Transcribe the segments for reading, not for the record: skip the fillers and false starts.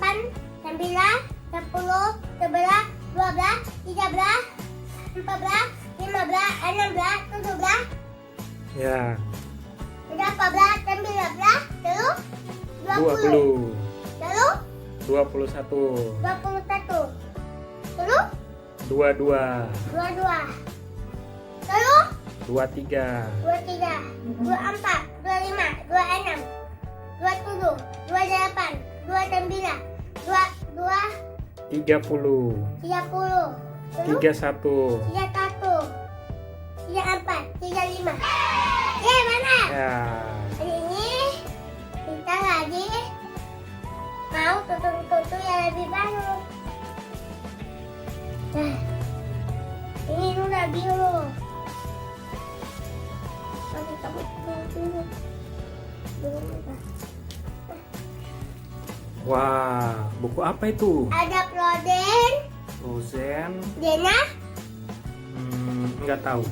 8, 9, 10, 11, 12, 13, 14, 15, 16, 17, Ya, 18, 19, terus 20, 20, terus 21, 21, terus 22, 22, terus 23, 23, 24, 25, 26, 27, 28, 29, 22, 30, 30, terus 31. 31, 34, 35. Mana? Ya, Hari ini kita lagi mau tutur-tutur yang lebih baru. Nah, ini udah biru. Mari kamu dulu. wah, buku apa itu? Ada Frozen, Frozen? Dena, Nggak tahu.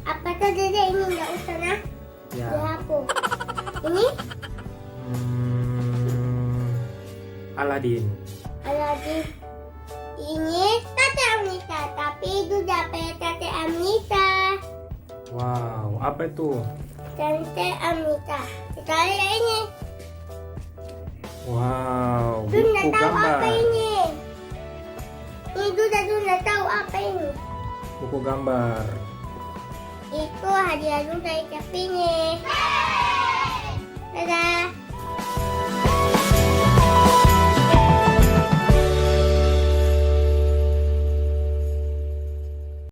apa tadi deh ini nggak usah nah. Ya. Dihapus. Ini Aladin. Aladin. Ini Tante Amnita, tapi itu dapet Tante Amnita. Wow, apa itu? Tante Amnita. Kita lihat ini. Wow, Duna buku tahu gambar. apa ini? Ini Duna tahu apa ini? Buku gambar. Itu hadiah Duna ikat ini. Dadah.